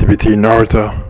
SBT Naruto.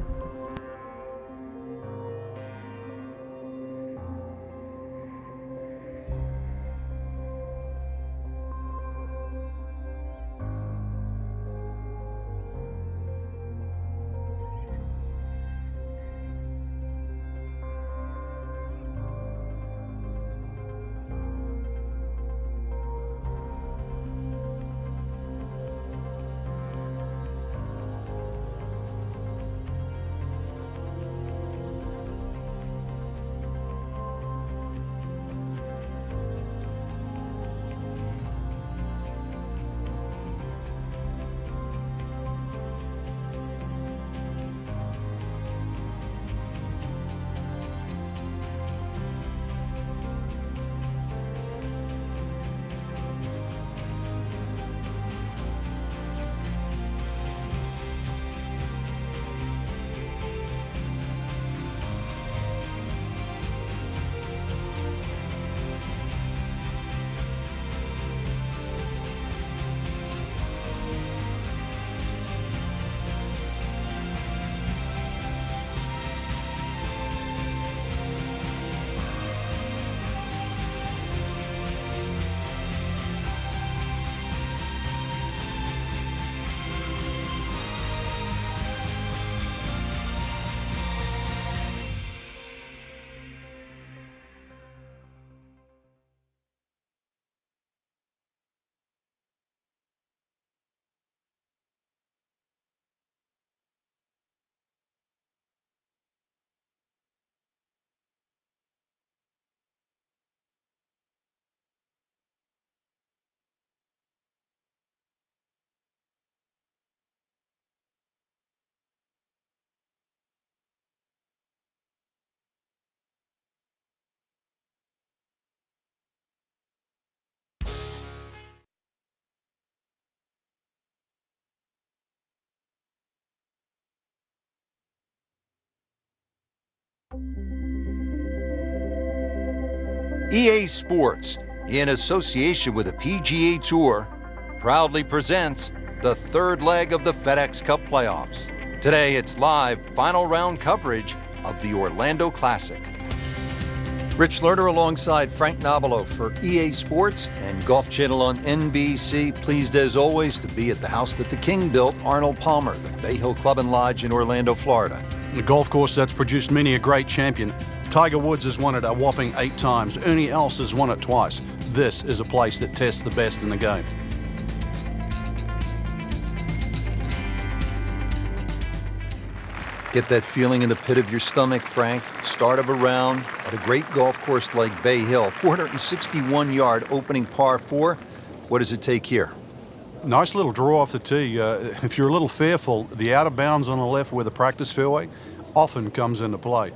EA Sports, in association with the PGA Tour, proudly presents the third leg of the FedEx Cup playoffs. Today, it's live final round coverage of the Orlando Classic. Rich Lerner alongside Frank Nobilo for EA Sports and Golf Channel on NBC. Pleased as always to be at the house that the King built, Arnold Palmer, the Bay Hill Club and Lodge in Orlando, Florida. The golf course that's produced many a great champion. Tiger Woods has won it a whopping 8 times. Ernie Els has won it twice. This is a place that tests the best in the game. Get that feeling in the pit of your stomach, Frank. Start of a round at a great golf course like Bay Hill. 461-yard opening par 4. What does it take here? Nice little draw off the tee. If you're a little fearful, the out of bounds on the left where the practice fairway often comes into play.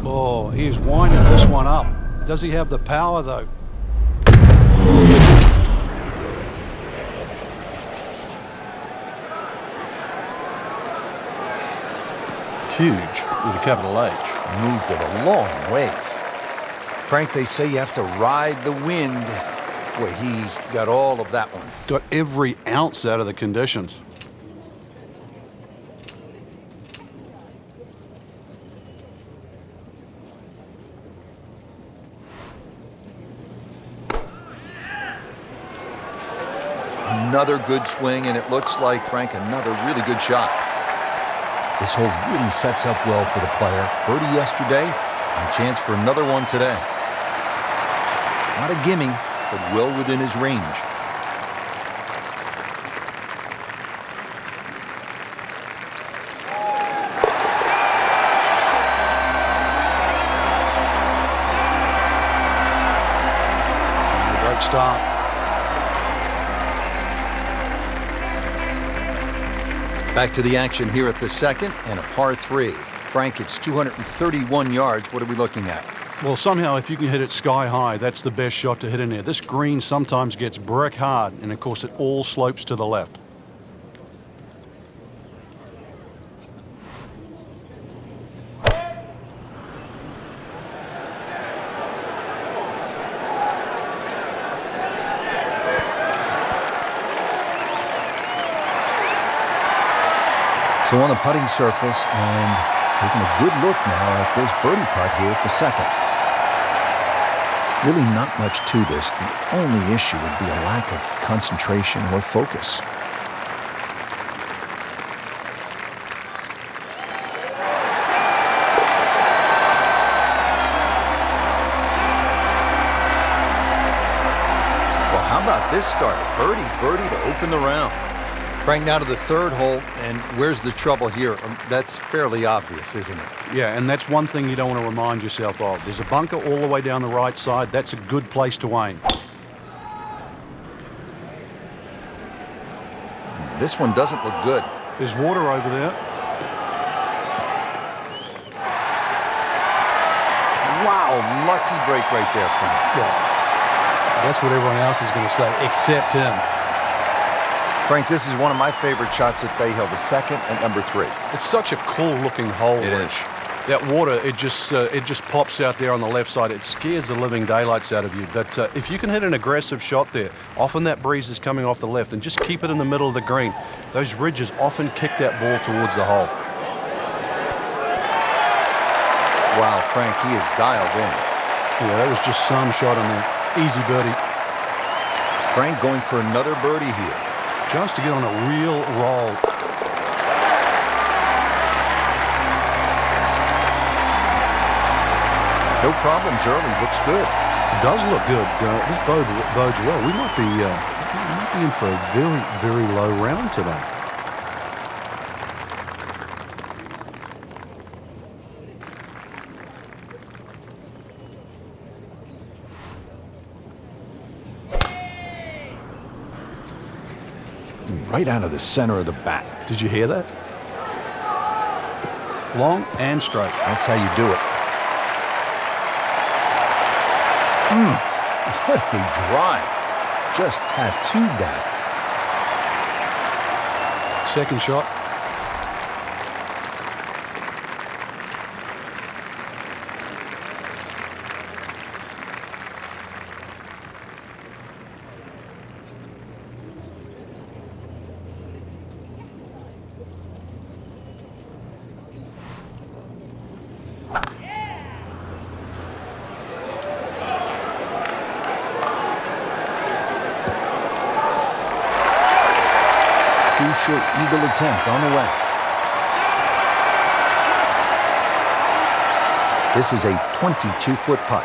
Oh, he's winding this one up. Does he have the power, though? Huge with a capital H. Moved it a long ways. Frank, they say you have to ride the wind. Boy, he got all of that one. Got every ounce out of the conditions. Another good swing, and it looks like, Frank, another really good shot. This hole really sets up well for the player. Birdie yesterday, and a chance for another one today. Not a gimme, but well within his range. Great start. Back to the action here at the second and a par 3. Frank, it's 231 yards. What are we looking at? Well, somehow if you can hit it sky high, that's the best shot to hit in there. This green sometimes gets brick hard, and of course it all slopes to the left. So on the putting surface and taking a good look now at this birdie putt here at the second. Really not much to this. The only issue would be a lack of concentration or focus. Well, how about this start? Birdie to open the round. Frank, now to the third hole, and where's the trouble here? That's fairly obvious, isn't it? Yeah, and that's one thing you don't want to remind yourself of. There's a bunker all the way down the right side. That's a good place to aim. This one doesn't look good. There's water over there. Wow, lucky break right there, Frank. Yeah, that's what everyone else is going to say, except him. Frank, this is one of my favorite shots at Bay Hill, the second at number 3. It's such a cool-looking hole. It is. That water, it just pops out there on the left side. It scares the living daylights out of you. But if you can hit an aggressive shot there, often that breeze is coming off the left, and just keep it in the middle of the green. Those ridges often kick that ball towards the hole. Wow, Frank, he is dialed in. Yeah, that was just some shot in there. Easy birdie. Frank going for another birdie here. Just to get on a real roll. No problems early. Looks good. It does look good. This bodes well. We might be in for a very, very low round today. Right out of the center of the bat. Did you hear that? Long and straight. That's how you do it. What a drive. Just tattooed that. Second shot. Crucial eagle attempt on the way. This is a 22-foot putt.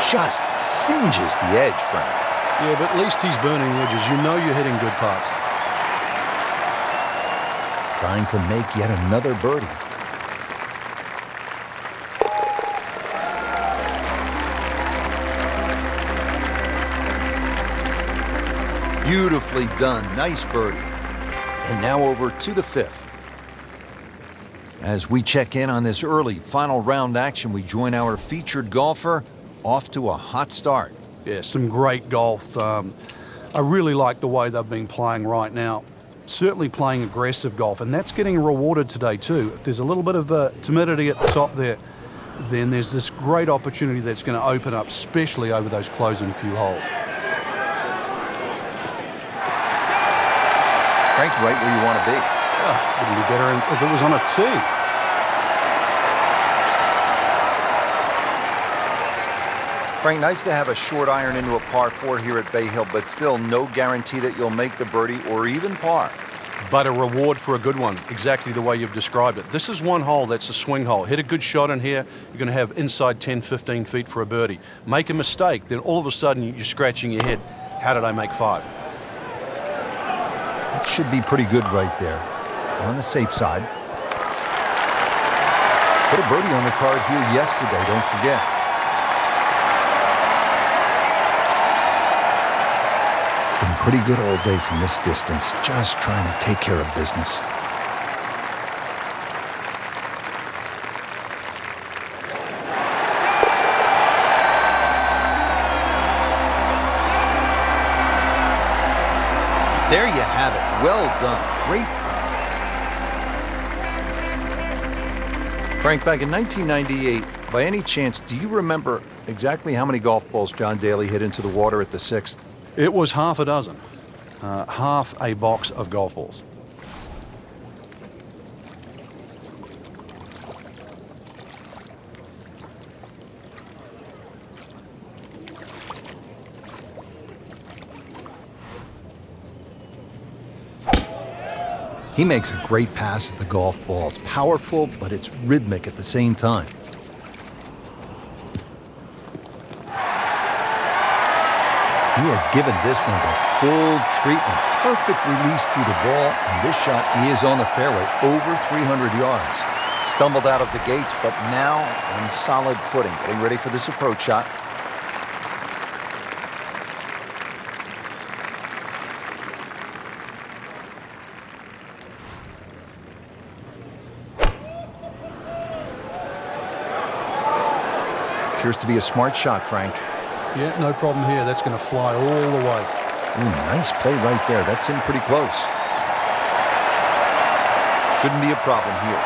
Just singes the edge, Frank. Yeah, but at least he's burning edges. You know you're hitting good putts. Trying to make yet another birdie. Beautifully done. Nice birdie. And now over to the 5th. As we check in on this early final round action, we join our featured golfer off to a hot start. Yeah, some great golf. I really like the way they've been playing right now. Certainly playing aggressive golf, and that's getting rewarded today too. If there's a little bit of timidity at the top there, then there's this great opportunity that's going to open up, especially over those closing few holes. Frank, right where you want to be. Wouldn't be better if it was on a tee. Frank, nice to have a short iron into a par 4 here at Bay Hill, but still no guarantee that you'll make the birdie or even par. But a reward for a good one, exactly the way you've described it. This is one hole that's a swing hole. Hit a good shot in here, you're going to have inside 10, 15 feet for a birdie. Make a mistake, then all of a sudden you're scratching your head. How did I make 5? That should be pretty good right there. on the safe side. Put a birdie on the card here yesterday, don't forget. Been pretty good all day from this distance, just trying to take care of business. There you have it. Well done. Great. Frank, back in 1998, by any chance, do you remember exactly how many golf balls John Daly hit into the water at the 6th? It was half a dozen. Half a box of golf balls. He makes a great pass at the golf ball. It's powerful, but it's rhythmic at the same time. He has given this one the full treatment. Perfect release through the ball, and this shot is on the fairway, over 300 yards. Stumbled out of the gates, but now on solid footing. Getting ready for this approach shot. Appears to be a smart shot, Frank. Yeah, no problem here. That's going to fly all the way. Nice play right there. That's in pretty close. Shouldn't be a problem here.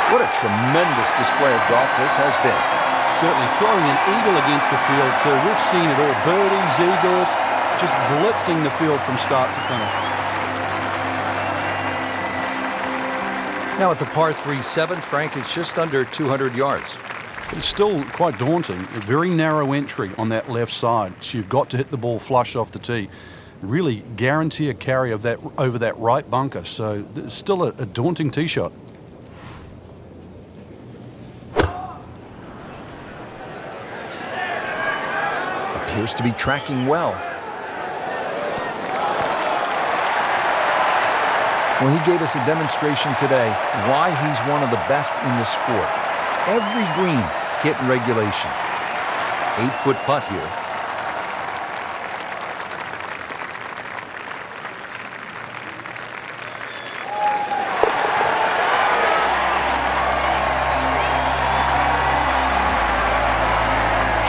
What a tremendous display of golf this has been. Certainly throwing an eagle against the field too. We've seen it all. Birdies, eagles, just blitzing the field from start to finish. Now at the par 3-7, Frank, it's just under 200 yards. It's still quite daunting. A very narrow entry on that left side. So you've got to hit the ball flush off the tee. Really guarantee a carry of that over that right bunker. So it's still a daunting tee shot. Appears to be tracking well. Well, he gave us a demonstration today why he's one of the best in the sport. Every green hit in regulation. 8-foot putt here.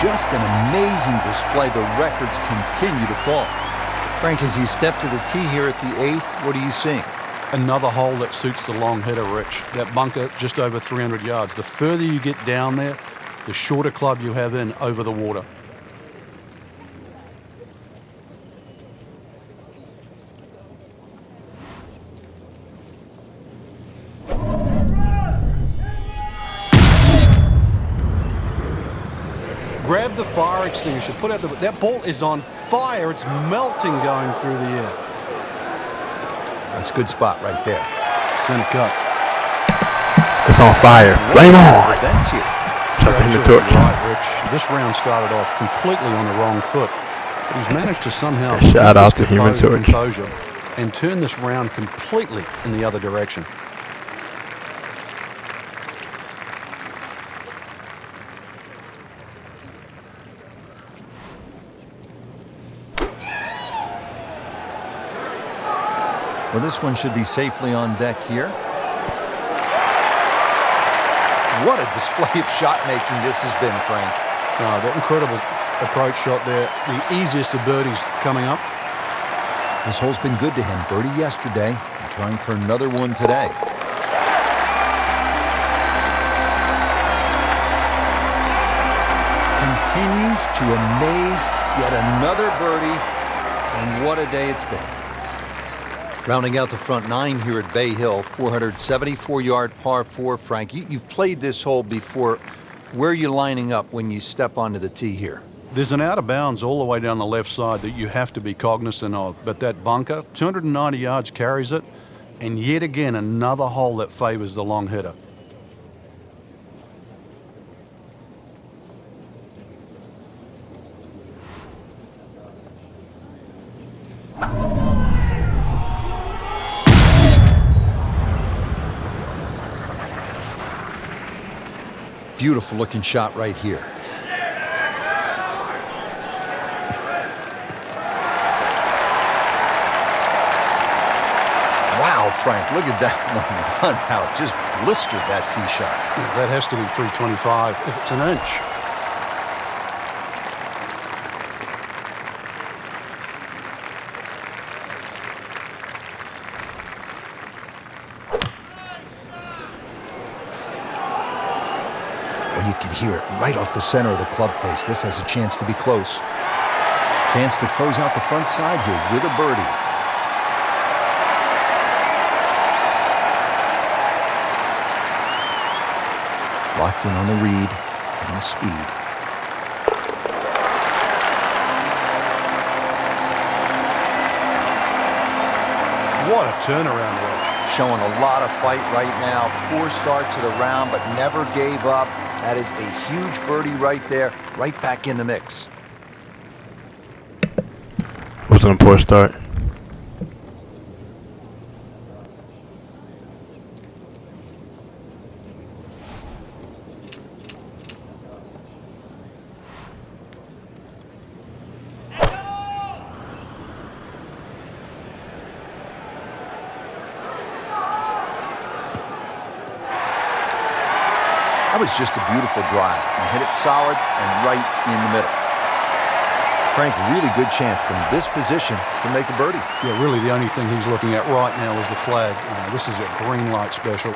Just an amazing display. The records continue to fall. Frank, as you step to the tee here at the 8th, what are you seeing? Another hole that suits the long hitter, Rich. That bunker just over 300 yards. The further you get down there, the shorter club you have in over the water. Grab the fire extinguisher. Put out that ball is on fire. It's melting going through the air. That's a good spot right there. Center cut. It's on fire. Flame on. Events here. Shut the torch. Right, Rich. This round started off completely on the wrong foot. But he's managed to somehow shout out to Human Torch and turn this round completely in the other direction. Well, this one should be safely on deck here. What a display of shot making this has been, Frank. That incredible approach shot there. The easiest of birdies coming up. This hole's been good to him. Birdie yesterday, and trying for another one today. Continues to amaze. Yet another birdie, and what a day it's been. Rounding out the front 9 here at Bay Hill, 474-yard par 4. Frank, you've played this hole before. Where are you lining up when you step onto the tee here? There's an out of bounds all the way down the left side that you have to be cognizant of. But that bunker, 290 yards carries it. And yet again, another hole that favors the long hitter. Beautiful looking shot right here. Wow, Frank, look at that one. How it just blistered that tee shot. That has to be 325 if it's an inch. Well, you can hear it right off the center of the club face. This has a chance to be close. Chance to close out the front side here with a birdie. Locked in on the read and the speed. What a turnaround, Rich. Showing a lot of fight right now. Poor start to the round, but never gave up. That is a huge birdie right there. Right back in the mix. Wasn't a poor start. That was just a beautiful drive. He hit it solid and right in the middle. Frank, really good chance from this position to make a birdie. Yeah, really the only thing he's looking at right now is the flag. This is a green light special.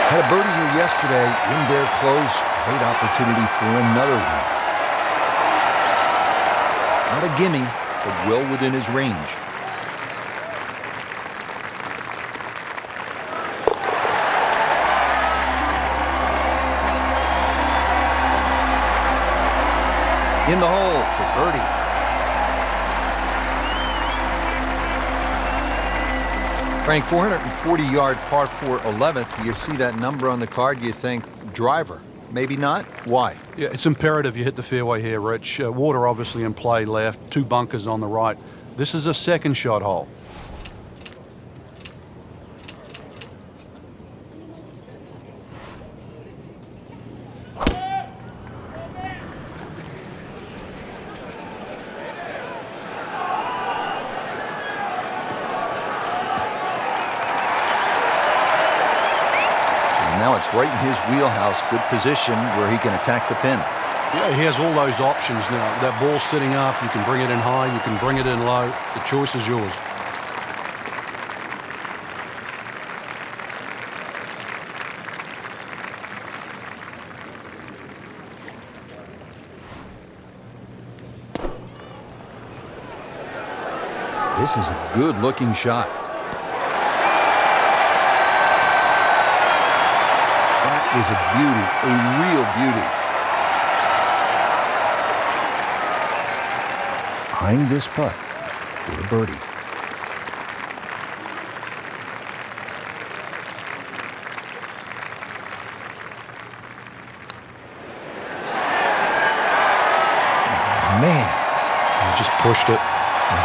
Had a birdie here yesterday, in there close. Great opportunity for another one. Not a gimme, but well within his range. In the hole for birdie. Frank, 440-yard par 4 11th. You see that number on the card, you think driver. Maybe not. Why? Yeah, it's imperative you hit the fairway here, Rich. Water obviously in play left, 2 bunkers on the right. This is a second shot hole. Now it's right in his wheelhouse. Good position where he can attack the pin. Yeah, he has all those options now. That ball's sitting up. You can bring it in high. You can bring it in low. The choice is yours. This is a good-looking shot. That is a beauty, a real beauty. Eyeing this putt for a birdie. Man, He just pushed it.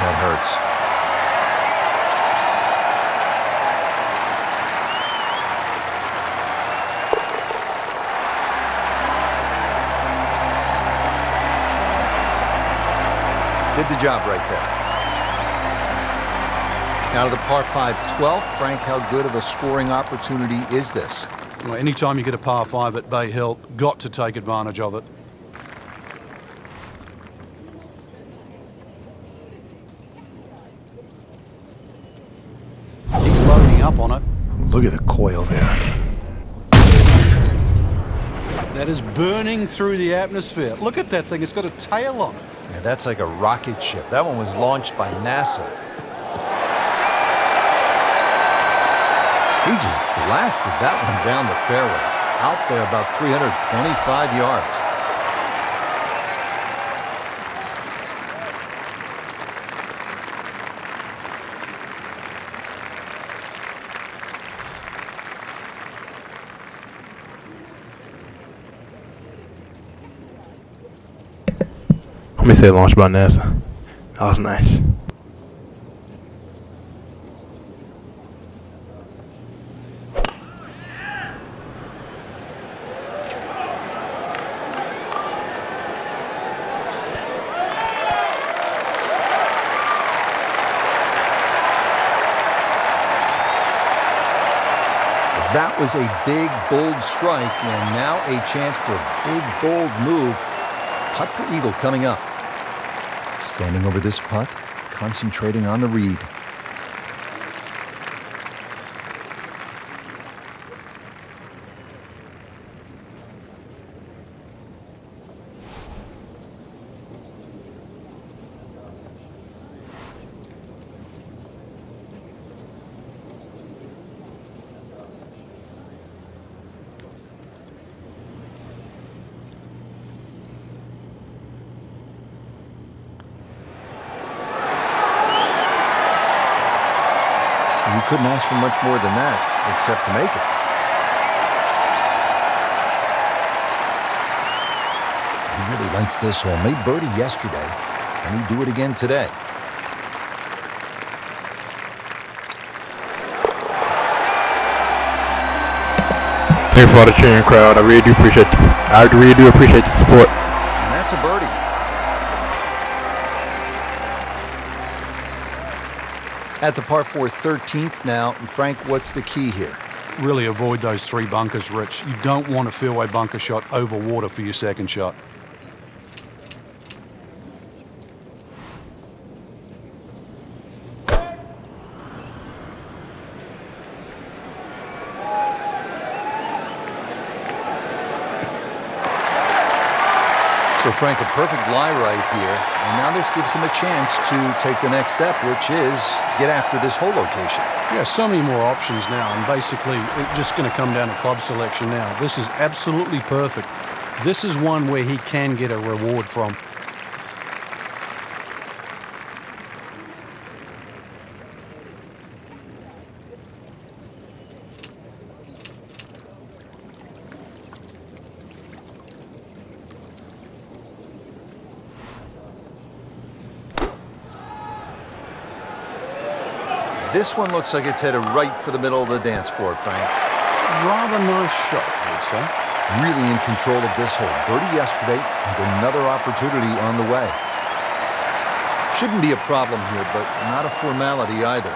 that hurts. Did the job right there. Now to the par 5 12th. Frank, how good of a scoring opportunity is this? Well, anytime you get a par 5 at Bay Hill, got to take advantage of it. He's loading up on it. Look at the coil there. That is burning through the atmosphere. Look at that thing. It's got a tail on it. Yeah, that's like a rocket ship. That one was launched by NASA. He just blasted that one down the fairway. Out there about 325 yards. me say launched by NASA. That was nice. That was a big, bold strike, and now a chance for a big, bold move. Putt for eagle coming up. Standing over this putt, concentrating on the read. You couldn't ask for much more than that, except to make it. He really likes this hole. Made birdie yesterday, and he'd do it again today. Thank you for all the cheering crowd. I really do appreciate the support. And that's a birdie. At the par 4 13th now, Frank, what's the key here? Really avoid those three bunkers, Rich. You don't want a fairway bunker shot over water for your second shot. So, Frank, a perfect lie right here, and now this gives him a chance to take the next step, which is get after this hole location. Yeah, so many more options now, and basically it's just going to come down to club selection now. This is absolutely perfect. This is one where he can get a reward from. This one looks like it's headed right for the middle of the dance floor, Frank. Rather nice shot, I would say. Really in control of this hole. Birdie yesterday and another opportunity on the way. Shouldn't be a problem here, but not a formality either.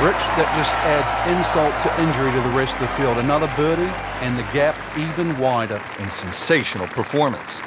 Rich, that just adds insult to injury to the rest of the field. Another birdie, and the gap even wider. A sensational performance.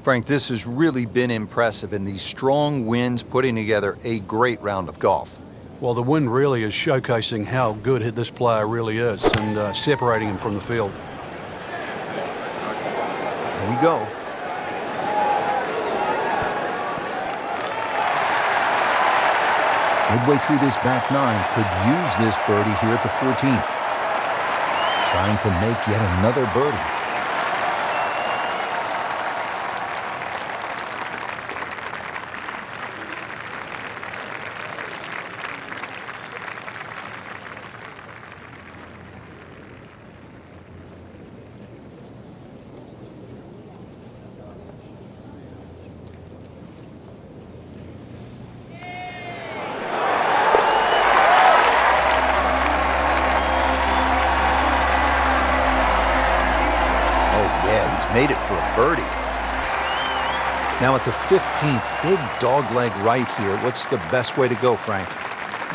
Frank, this has really been impressive, and these strong winds putting together a great round of golf. Well, the wind really is showcasing how good this player really is and separating him from the field. Here we go. Midway through this back nine, could use this birdie here at the 14th. Trying to make yet another birdie. Now at the 15th, big dog leg right here. What's the best way to go, Frank?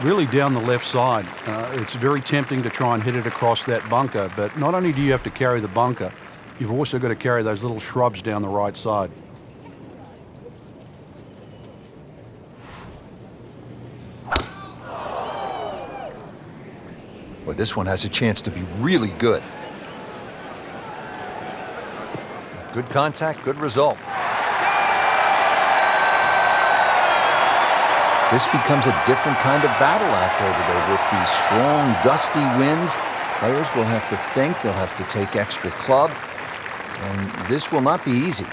Really down the left side. It's very tempting to try and hit it across that bunker, but not only do you have to carry the bunker, you've also got to carry those little shrubs down the right side. Well, this one has a chance to be really good. Good contact, good result. This becomes a different kind of battle act over there with these strong, gusty winds. Players will have to think, they'll have to take extra club, and this will not be easy.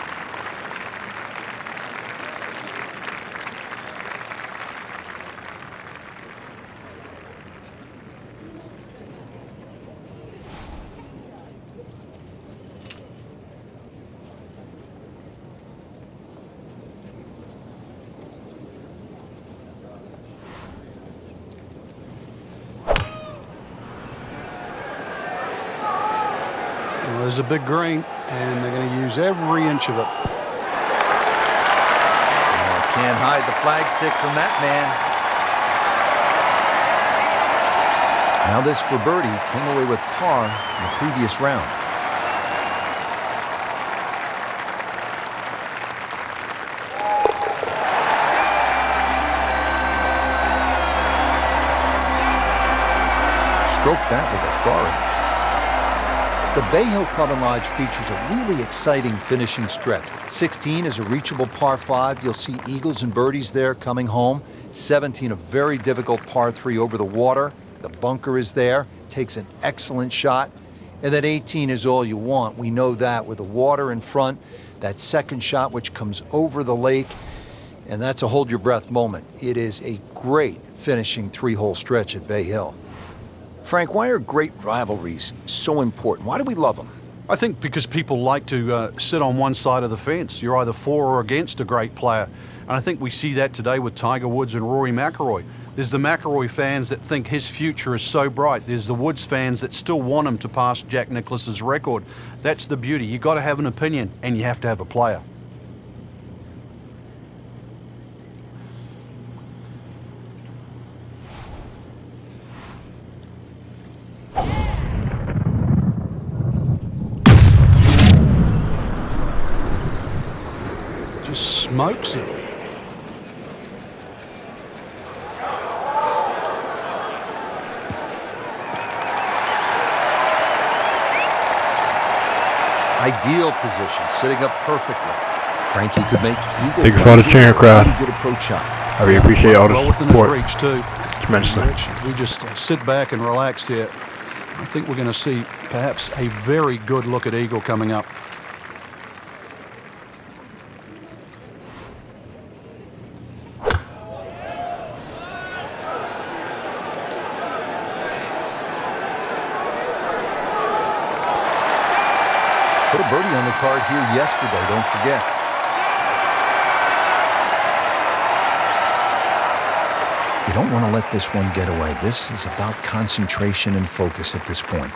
Well, there's a big green, and they're going to use every inch of it. Can't hide the flagstick from that man. Now this for birdie came away with par in the previous round. Stroke that with authority. The Bay Hill Club and Lodge features a really exciting finishing stretch. 16 is a reachable par 5. You'll see eagles and birdies there coming home. 17, a very difficult par 3 over the water. The bunker is there, takes an excellent shot. And then 18 is all you want. We know that with the water in front, that second shot which comes over the lake, and that's a hold your breath moment. It is a great finishing 3-hole stretch at Bay Hill. Frank, why are great rivalries so important? Why do we love them? I think because people like to sit on one side of the fence. You're either for or against a great player. And I think we see that today with Tiger Woods and Rory McIlroy. There's the McIlroy fans that think his future is so bright. There's the Woods fans that still want him to pass Jack Nicklaus's record. That's the beauty. You've got to have an opinion, and you have to have a player. Just smokes it. Ideal position, sitting up perfectly. Frankie could make eagle. Thank you for the cheering, crowd. Good approach shot. I really appreciate all the Well within support. his reach too. Tremendously. We just sit back and relax here. I think we're going to see perhaps a very good look at eagle coming up. Put a birdie on the card here yesterday, don't forget. You don't want to let this one get away. This is about concentration and focus at this point.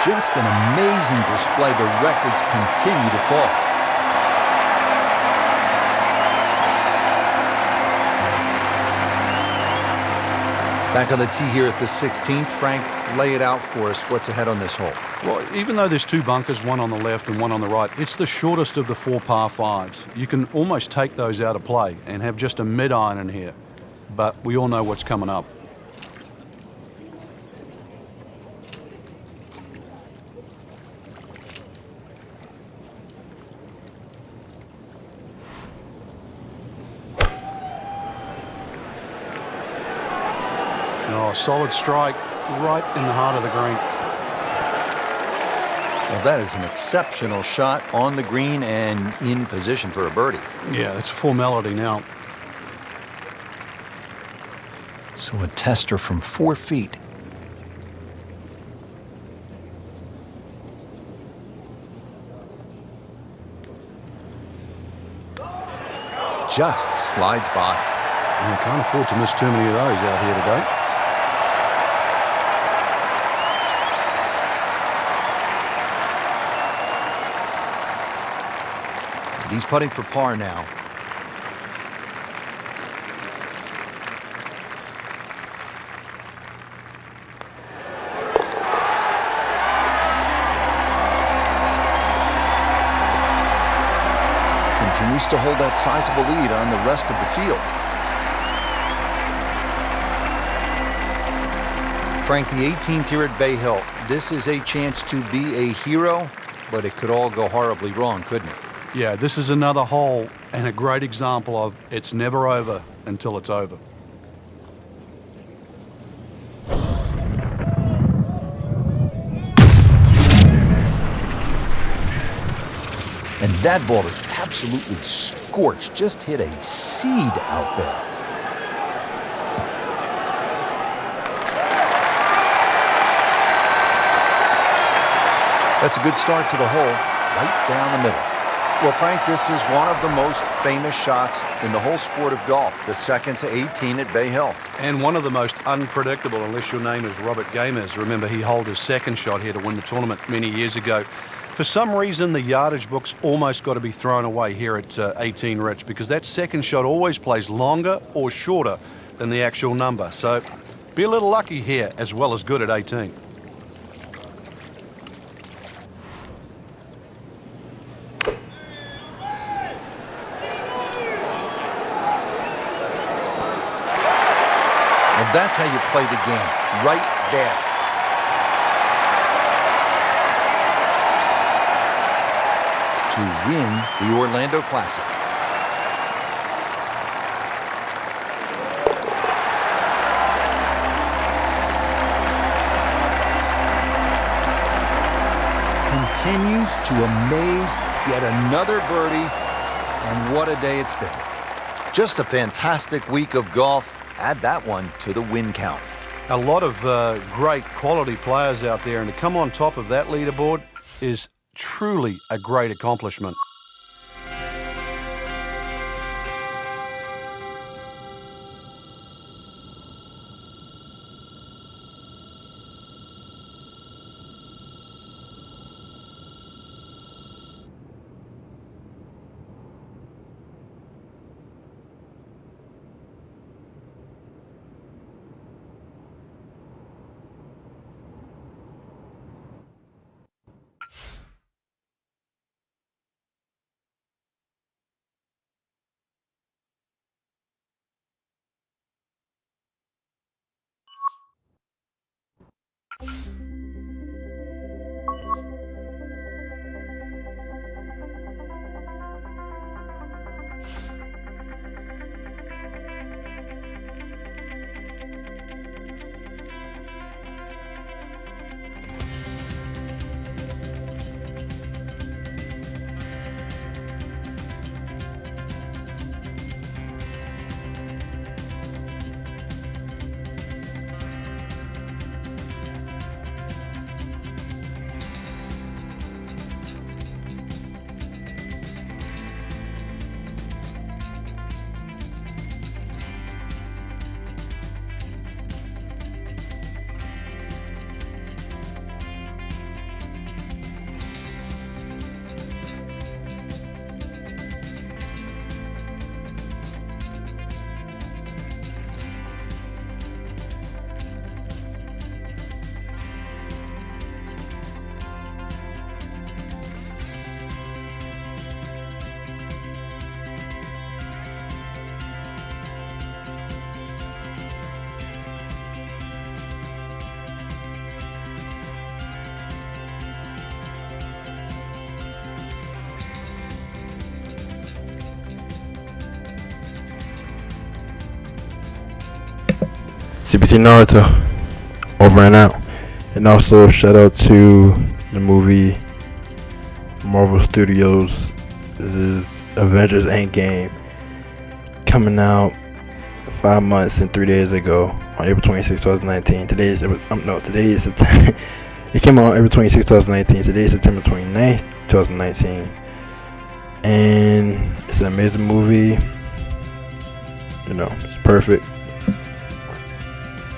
Just an amazing display. The records continue to fall. Back on the tee here at the 16th. Frank, lay it out for us. What's ahead on this hole? Well, even though there's two bunkers, one on the left and one on the right, it's the shortest of the 4 par 5s. You can almost take those out of play and have just a mid-iron in here. But we all know what's coming up. Oh, solid strike right in the heart of the green. Well, that is an exceptional shot on the green and in position for a birdie. Yeah, it's a formality now. So a tester from 4 feet. Just slides by. You can't afford to miss too many of those out here today. He's putting for par now. Continues to hold that sizable lead on the rest of the field. Frank, the 18th here at Bay Hill. This is a chance to be a hero, but it could all go horribly wrong, couldn't it? Yeah, this is another hole and a great example of it's never over until it's over. And that ball is absolutely scorched. Just hit a seed out there. That's a good start to the hole, right down the middle. Well, Frank, this is one of the most famous shots in the whole sport of golf, the second to 18 at Bay Hill. And one of the most unpredictable, unless your name is Robert Gamers. Remember, he holed his second shot here to win the tournament many years ago. For some reason, the yardage book's almost got to be thrown away here at 18, Rich, because that second shot always plays longer or shorter than the actual number. So be a little lucky here, as well as good at 18. And that's how you play the game, right there. To win the Orlando Classic. Continues to amaze, yet another birdie, and what a day it's been. Just a fantastic week of golf. Add that one to the win count. A lot of great quality players out there, and to come on top of that leaderboard is truly a great accomplishment. CPT Naruto, over and out. And also shout out to the movie Marvel Studios. This is Avengers Endgame, coming out 5 months and 3 days ago on April 26, 2019. Today is it came out on April 26, 2019. Today is September 29th, 2019. And it's an amazing movie. You know, it's perfect.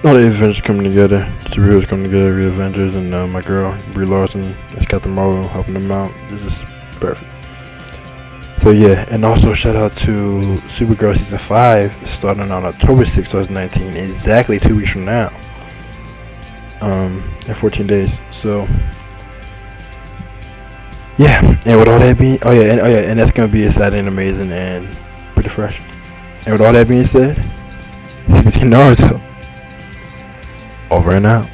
All the Avengers coming together, the superheroes coming together, the Avengers, and my girl Brie Larson as Captain Marvel helping them out. It's just perfect. So So yeah, and also shout out to Supergirl season 5 starting on October 6, 2019, exactly 2 weeks from now. In 14 days. So yeah, and with all that being, and that's gonna be exciting, amazing, and pretty fresh. And with all that being said, this is Naruto. Over and out.